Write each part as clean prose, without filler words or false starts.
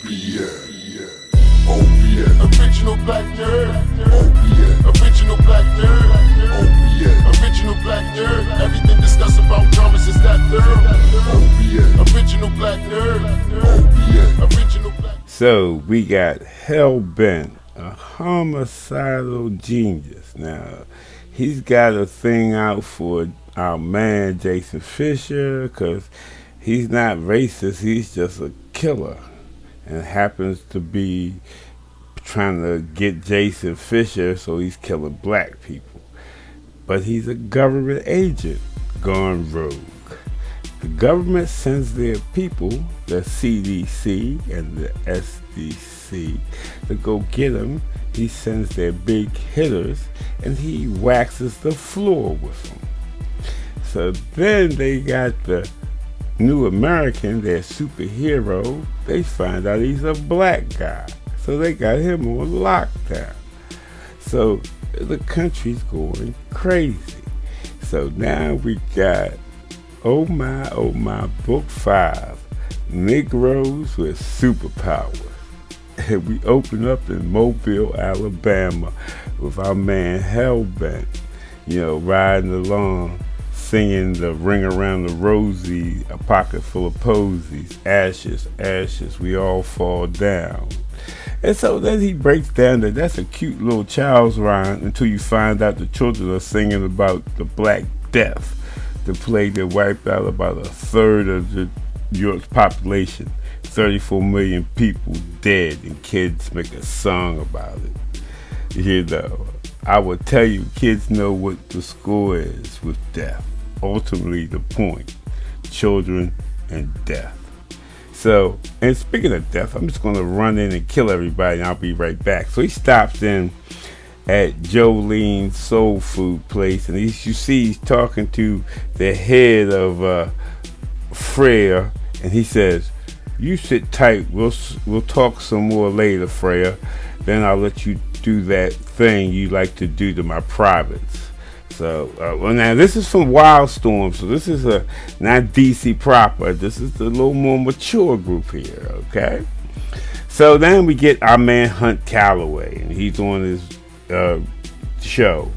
OBN, OBN, Original black nerd. OBN, Original black nerd. OBN, Original black nerd. Everything discussed about dramas is that third. OBN, Original black nerd. OBN. Original black. So we got Hellbent, a homicidal genius. Now, he's got a thing out for our man Jason Fisher because he's not racist, he's just a killer. And happens to be trying to get Jason Fisher, so he's killing black people. But he's a government agent gone rogue. The government sends their people, the CDC and the SDC, to go get him. He sends their big hitters, and he waxes the floor with them. So then they got the New American, their superhero. They find out he's a black guy, so they got him on lockdown. So the country's going crazy. So now we got oh my, book 5, Negroes with Superpowers. And we open up in Mobile, Alabama with our man Hellbent, riding along, singing the Ring Around the Rosie, a pocket full of posies, ashes, ashes, we all fall down. And so then he breaks down that's a cute little child's rhyme until you find out the children are singing about the Black Death, the plague that wiped out about a third of the York's population, 34 million people dead, and kids make a song about it. I will tell you, kids know what the score is with death. Ultimately, the point, children and death. So, and speaking of death, I'm just going to run in and kill everybody, and I'll be right back. So he stops in at Jolene's soul food place, and you see he's talking to the head of Freya, and he says, "You sit tight. We'll talk some more later, Freya. Then I'll let you do that thing you like to do to my privates." So, well, now this is from Wildstorm, so this is not DC proper. This is the little more mature group here, okay? So then we get our man Hunt Calloway, and he's on his show.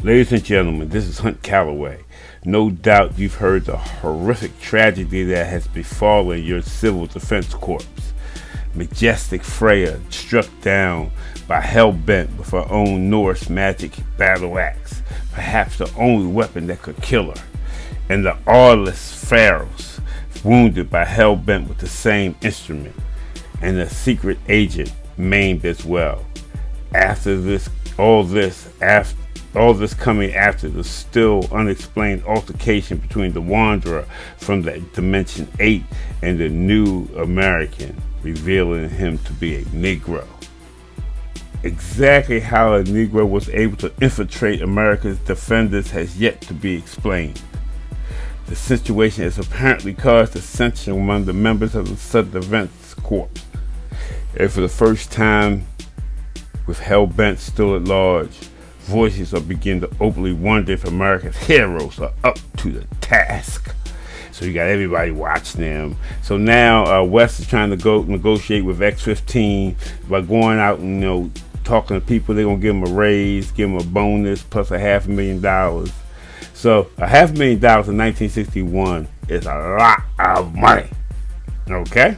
Ladies and gentlemen, this is Hunt Calloway. No doubt you've heard the horrific tragedy that has befallen your civil defense corps. Majestic Freya struck down by Hellbent with her own Norse magic battle axe, perhaps the only weapon that could kill her, and the aweless Pharaohs wounded by Hellbent with the same instrument, and the secret agent maimed as well. After this, all this coming after the still unexplained altercation between the Wanderer from the Dimension 8 and the New American, revealing him to be a Negro. Exactly how a Negro was able to infiltrate America's defenders has yet to be explained. The situation has apparently caused dissension among the members of the Southern Defense Corps. And for the first time, with Hellbent still at large, voices are beginning to openly wonder if America's heroes are up to the task. So you got everybody watching them. So now West is trying to go negotiate with X-15 by going out and talking to people. They're gonna give them a raise, give them a bonus, plus $500,000. So $500,000 in 1961 is a lot of money. Okay,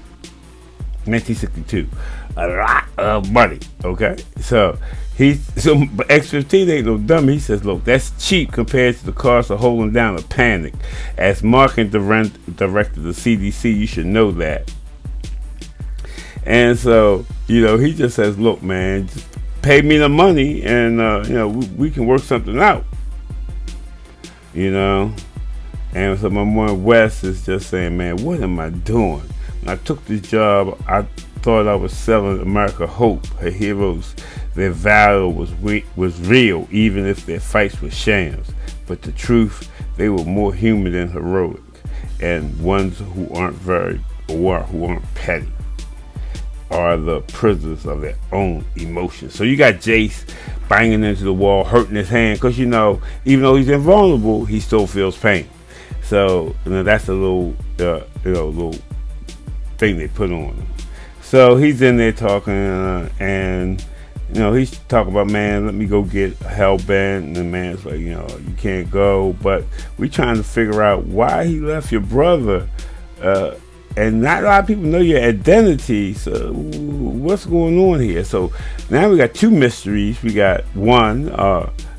1962, a lot of money. Okay, so but X-15 ain't no dummy. He says, look, that's cheap compared to the cost of holding down a panic. As marketing director of the CDC, you should know that. And so, he just says, look, man, just pay me the money and, we can work something out. And so my boy West is just saying, man, what am I doing? When I took this job, I thought I was selling America hope. Her heroes, their valor was real, even if their fights were shams. But the truth, they were more human than heroic, and ones who aren't who aren't petty, are the prisoners of their own emotions. So you got Jace banging into the wall, hurting his hand, because even though he's invulnerable, he still feels pain. So that's a little thing they put on him. So he's in there talking, and he's talking about, man, let me go get Hellbent, and the man's like, you can't go, but we trying to figure out why he left your brother, and not a lot of people know your identity. So what's going on here? So now we got two mysteries. We got one,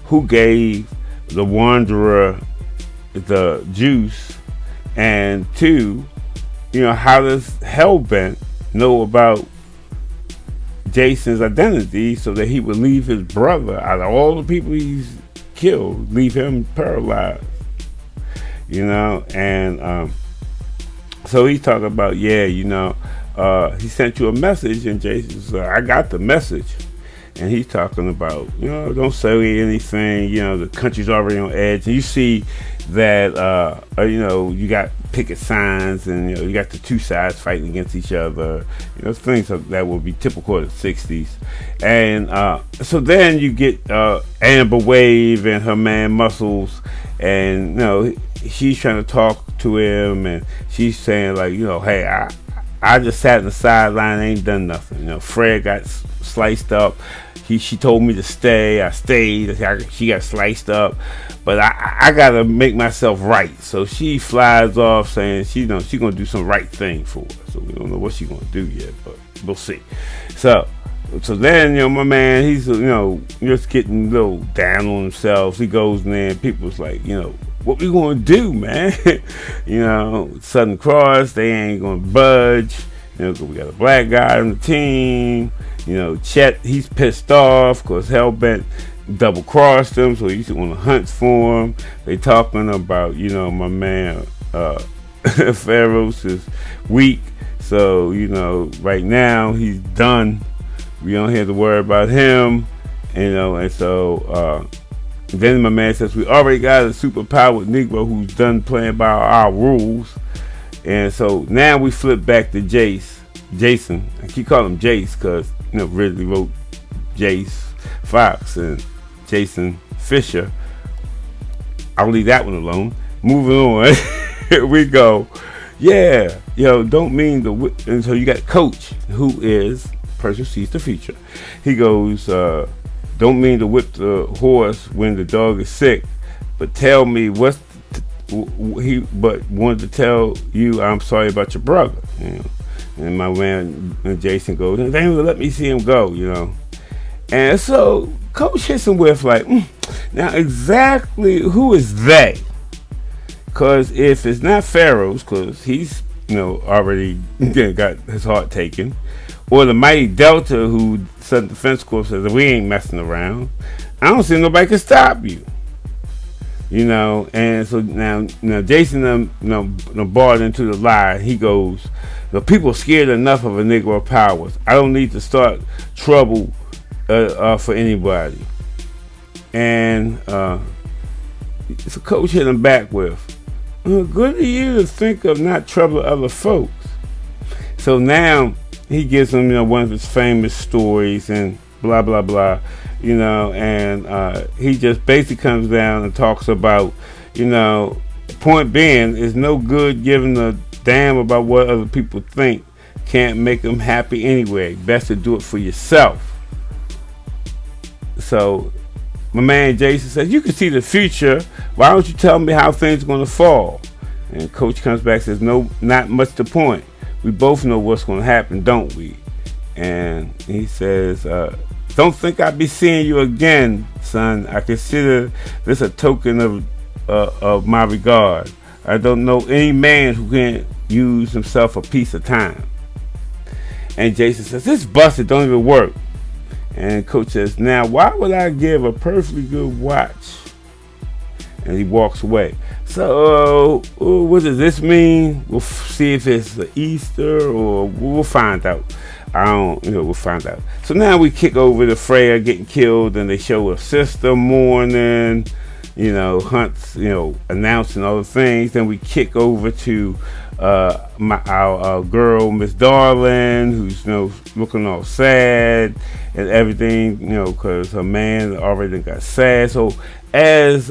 who gave the Wanderer the juice, and two, how does Hellbent know about Jason's identity so that he would leave his brother, out of all the people he's killed, leave him paralyzed, and so he's talking about, he sent you a message, and Jason's like, I got the message. And he's talking about, don't say anything, the country's already on edge. And you see that, you got picket signs, and, you got the two sides fighting against each other, things that would be typical of the 60s. And so then you get Amber Wave and her man Muscles, and, she's trying to talk to him, and she's saying, like, hey, I just sat on the sideline, ain't done nothing. Fred got sliced up. She told me to stay. I stayed. She got sliced up, but I gotta make myself right. So she flies off saying she's gonna do some right thing for us. So we don't know what she's gonna do yet, but we'll see. So then my man, he's just getting a little down on himself. He goes in there, and people's like, what we gonna do, man? Southern Cross, they ain't gonna budge. We got a black guy on the team. Chet, he's pissed off because Hellbent double crossed him, so he's on the hunt for him. They talking about, my man Pharaohs is weak, so right now he's done. We don't have to worry about him, and so then my man says we already got a superpowered Negro who's done playing by our rules. And so now we flip back to Jason. I keep calling him Jace because Rigley wrote Jace Fox and Jason Fisher. I'll leave that one alone. Moving on. Here we go. Yeah, don't mean the whip. And so you got Coach, who is the person who sees the future. He goes, don't mean to whip the horse when the dog is sick, but tell me but wanted to tell you I'm sorry about your brother. And my man Jason goes, they ain't gonna let me see him go, And so Coach hits him with like, now exactly who is they? Because if it's not Pharaohs, because he's already got his heart taken, or the mighty Delta, who Southern Defense Corps says we ain't messing around, I don't see nobody can stop you. And so now Jason bought into the lie. He goes, the people scared enough of a Negro Powers. I don't need to start trouble for anybody. And so Coach hit him back with, good of you to think of not troubling other folks. So now he gives him one of his famous stories and blah blah blah. And he just basically comes down and talks about, point being, is no good giving a damn about what other people think. Can't make them happy anyway. Best to do it for yourself. So my man Jason says, you can see the future. Why don't you tell me how things are going to fall? And Coach comes back and says, no, not much the point. We both know what's going to happen, don't we? And he says, don't think I'll be seeing you again, son. I consider this a token of my regard. I don't know any man who can use himself a piece of time. And Jason says, this busted don't even work. And Coach says, now why would I give a perfectly good watch? And he walks away. So what does this mean? We'll see if it's the Easter, or we'll find out. We'll find out. So now we kick over to Freya getting killed, and they show her sister mourning, Hunt's, announcing all the things. Then we kick over to our girl, Miss Darling, who's, looking all sad and everything, because her man already got sad. So as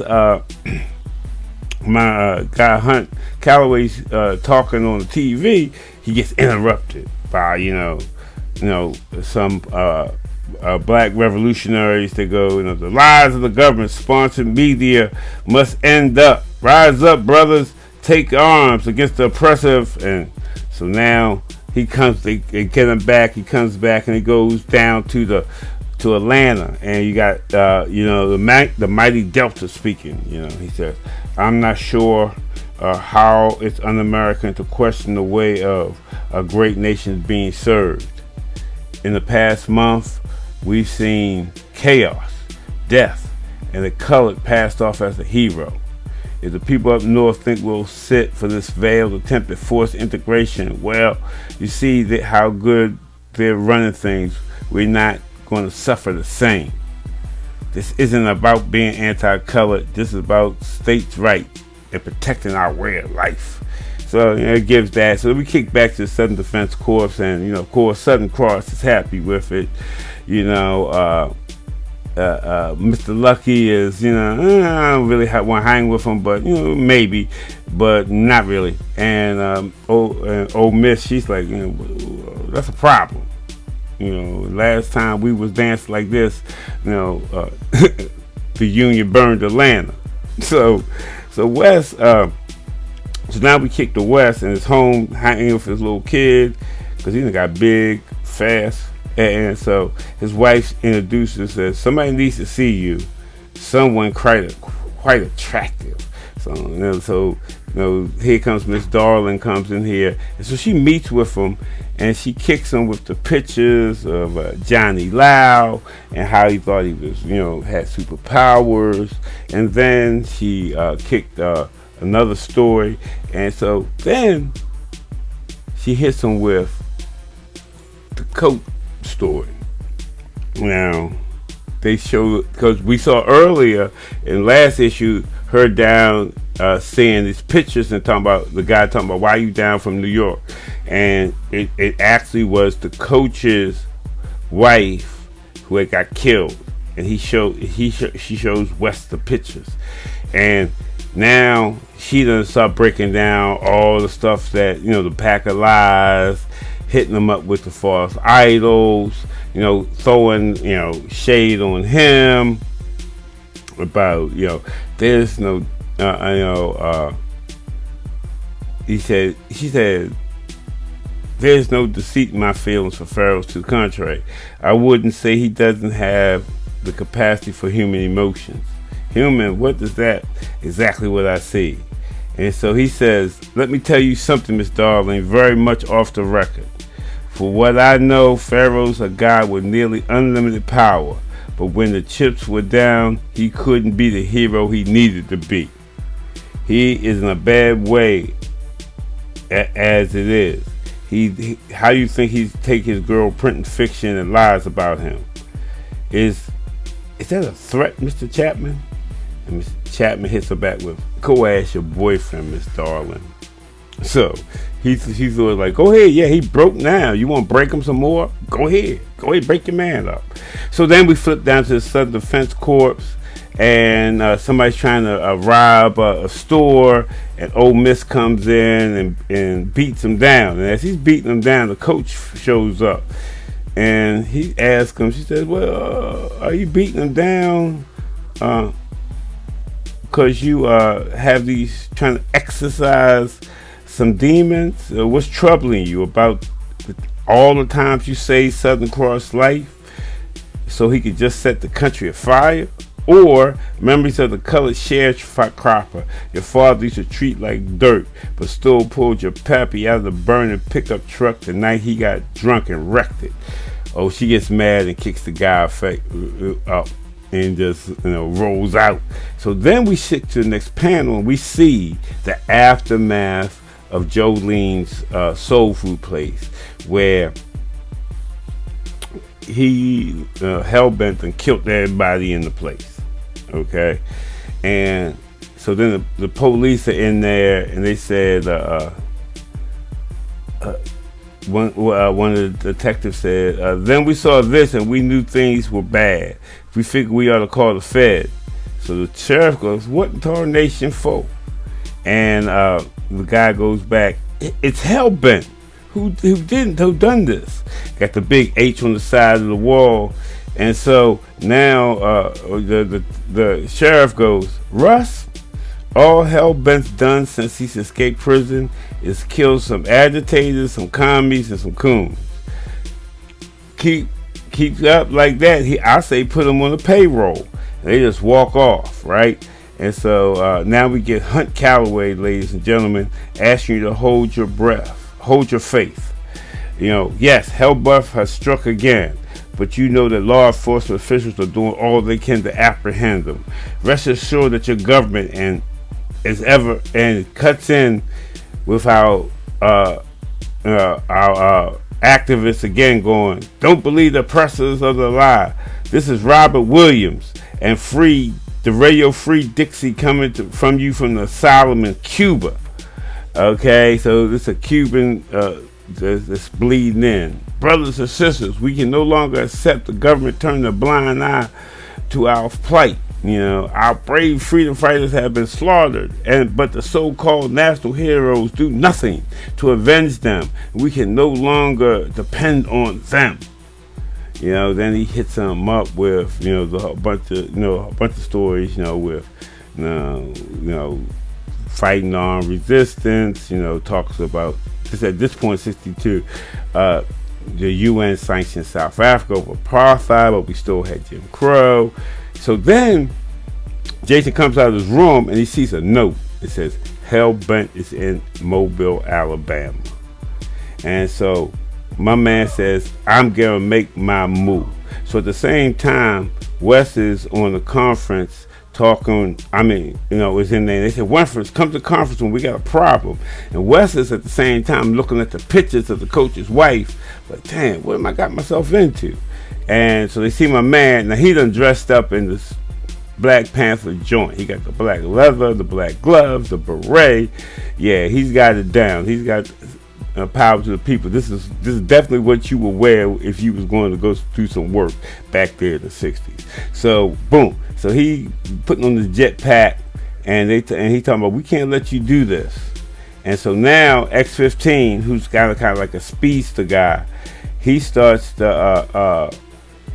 my guy Hunt Calloway's talking on the TV, he gets interrupted by some black revolutionaries. They go, the lies of the government sponsored media must end up. Rise up, brothers, take arms against the oppressive. And so now he comes, they get him back. He comes back and he goes down to Atlanta, and you got the mighty Delta speaking. He says, I'm not sure how it's un-American to question the way of a great nation being served. In the past month, we've seen chaos, death, and the colored passed off as a hero. If the people up north think we'll sit for this veiled attempt at forced integration, well, you see how good they're running things. We're not going to suffer the same. This isn't about being anti-colored. This is about states' rights and protecting our way of life. So it gives that. So we kick back to the Southern Defense Corps, and of course, Southern Cross is happy with it. Mr. Lucky is, I don't really want to hang with him, but maybe, but not really. And Ole Miss, she's like, that's a problem. Last time we was dancing like this, the Union burned Atlanta. So West, so now we kick the West, and it's home hanging with his little kid, because he got big, fast. And so his wife introduces, says, somebody needs to see you. Someone quite attractive. So here comes Miss Darling, comes in here, and so she meets with him, and she kicks him with the pictures of Johnny Lau and how he thought he was, had superpowers, and then she kicked another story, and so then she hits him with the coat story. Now they show, because we saw earlier in last issue her down seeing these pictures and talking about the guy talking about why you down from New York, and it actually was the coach's wife who had got killed, and she shows West the pictures, and now she doesn't start breaking down all the stuff that the pack of lies, hitting them up with the false idols, throwing shade on him about there's no she said there's no deceit in my feelings for Pharaohs. To the contrary, I wouldn't say he doesn't have the capacity for human emotions. Human, what does that? Exactly what I see. And so he says, let me tell you something, Miss Darling, very much off the record. For what I know, Pharaoh's a guy with nearly unlimited power, but when the chips were down, he couldn't be the hero he needed to be. He is in a bad way as it is. How you think he's take his girl printing fiction and lies about him? Is that a threat, Mr. Chapman? And Mr. Chapman hits her back with, go ask your boyfriend, Miss Darling. So he's sort of like, go ahead, yeah, he broke now. You want to break him some more? Go ahead, break your man up. So then we flip down to the Southern Defense Corps, and somebody's trying to rob a store, and Ole Miss comes in and beats him down. And as he's beating him down, the coach shows up, and he asks him, she says, well, are you beating him down because you have these, trying to exercise some demons? What's troubling you about all the times you say Southern Cross life so he could just set the country afire? Or memories of the colored sharecropper your father used to treat like dirt, but still pulled your pappy out of the burning pickup truck the night he got drunk and wrecked it? Oh, she gets mad and kicks the guy up and just rolls out. So then we shift to the next panel, and we see the aftermath of Jolene's soul food place, where he hell-bent and killed everybody in the place. Okay, and so then the police are in there, and they said one of the detectives said, then we saw this and we knew things were bad. We figured we ought to call the Fed. So the sheriff goes, what in tarnation for? And the guy goes back, it's hell-bent. Who done this? Got the big H on the side of the wall. And so now the sheriff goes, Russ, all hell Ben's done since he's escaped prison is kill some agitators, some commies, and some coons. Keep up like that. I say put them on the payroll. They just walk off, right? And so now we get Hunt Calloway, ladies and gentlemen, asking you to hold your breath, hold your faith. Yes, Hellbuff has struck again, but you know that law enforcement officials are doing all they can to apprehend them. Rest assured that your government cuts in with our activists again going, don't believe the oppressors of the lie. This is Robert Williams and the Radio Free Dixie coming from you from the asylum in Cuba. Okay, so this is a Cuban that's bleeding in. Brothers and sisters, we can no longer accept the government turning a blind eye to our plight. Our brave freedom fighters have been slaughtered, but the so-called national heroes do nothing to avenge them. We can no longer depend on them. Then he hits them up with a bunch of stories, with fighting armed resistance. Talks about this at this point 62. The UN sanctioned South Africa over apartheid, but we still had Jim Crow. So then Jason comes out of his room and he sees a note. It says, Hellbent is in Mobile, Alabama. And so my man says, I'm going to make my move. So at the same time, Wes is on the conference talking, it's in there. They said, Winford, come to the conference when we got a problem. And Wes is at the same time looking at the pictures of the coach's wife. But damn, what am I got myself into? And so they see my man. Now he done dressed up in this Black Panther joint. He got the black leather, the black gloves, the beret. Yeah, he's got it down. He's got power to the people. This is definitely what you would wear if you was going to go do some work back there in the 60s. So boom. So he putting on the jetpack, and he talking about, we can't let you do this. And so now X-15, who's got kind of like a speedster guy, he starts to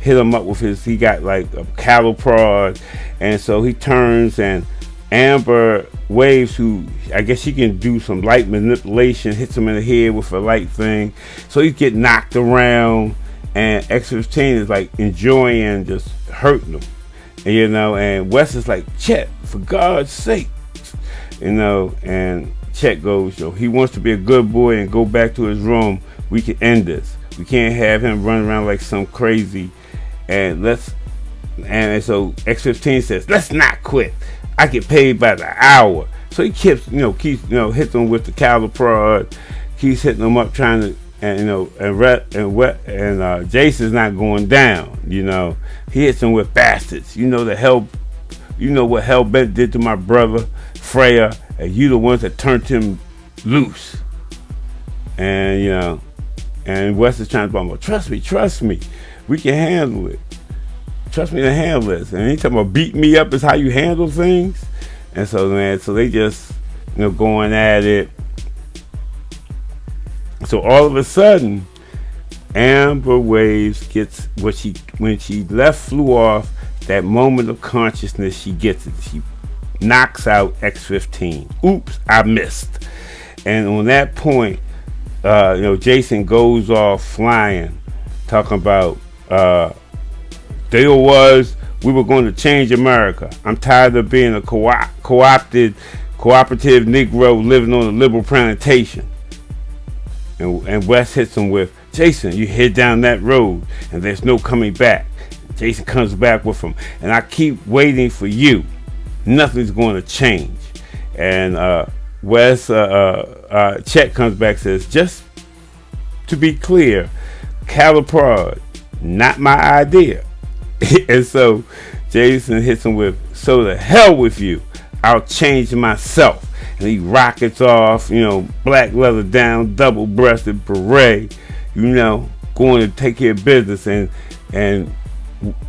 hit him up with he got like a cattle prod, and so he turns, and Amber Waves, who I guess she can do some light manipulation, hits him in the head with a light thing, so he get knocked around, and X-15 is like enjoying just hurting him, and Wes is like, Chet, for God's sake, and Chet goes, he wants to be a good boy and go back to his room. We can end this. We can't have him running around like some crazy. And so X-15 says, let's not quit. I get paid by the hour. So he keeps hits them with the cattle prod, keeps hitting them up, trying to, and Jason's not going down. He hits them with bastards. what Hellbent did to my brother Freya, and you the ones that turned him loose. And and Wes is trying to tell him, trust me, we can handle it. Trust me to handle this. And he talking about beat me up is how you handle things. And so they just going at it. So all of a sudden, Amber Waves gets when she flew off, that moment of consciousness, she gets it. She knocks out X-15. Oops, I missed. And on that point, Jason goes off flying, talking about deal was we were going to change America. I'm tired of being a cooperative Negro living on a liberal plantation. And Wes hits him with, Jason, you head down that road and there's no coming back. Jason comes back with him, and I keep waiting for you. Nothing's going to change. And Wes, Chet comes back, says, just to be clear, cattle prod, not my idea. And so Jason hits him with, so the hell with you, I'll change myself. And he rockets off, black leather down, double-breasted beret, going to take care of business. And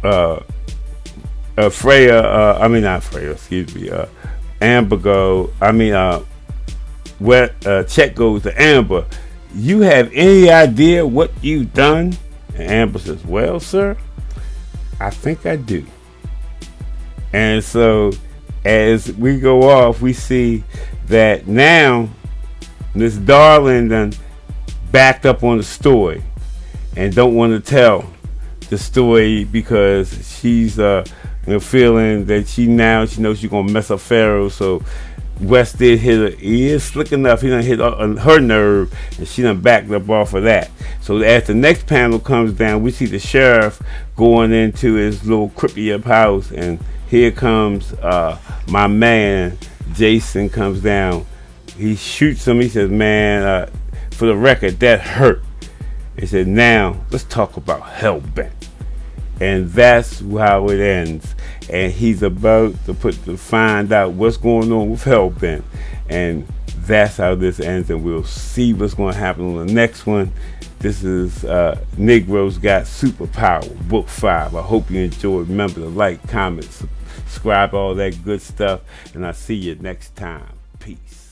Amber Chet goes to Amber, you have any idea what you've done? And Amber says, well, sir, I think I do. And so as we go off, we see that now Miss Darling done backed up on the story and don't want to tell the story because she's feeling that she knows she's gonna mess up Pharaoh. So West did hit her. He is slick enough. He done hit her nerve, and she done backed up off of that. So as the next panel comes down, we see the sheriff going into his little creepy up house, and here comes my man Jason comes down. He shoots him. He says, "Man, for the record, that hurt." He said, "Now let's talk about Hellbent." And that's how it ends. And he's about to find out what's going on with Hellbent. And that's how this ends. And we'll see what's going to happen on the next one. This is Negroes Got Superpower, Book 5. I hope you enjoyed. Remember to like, comment, subscribe, all that good stuff. And I'll see you next time. Peace.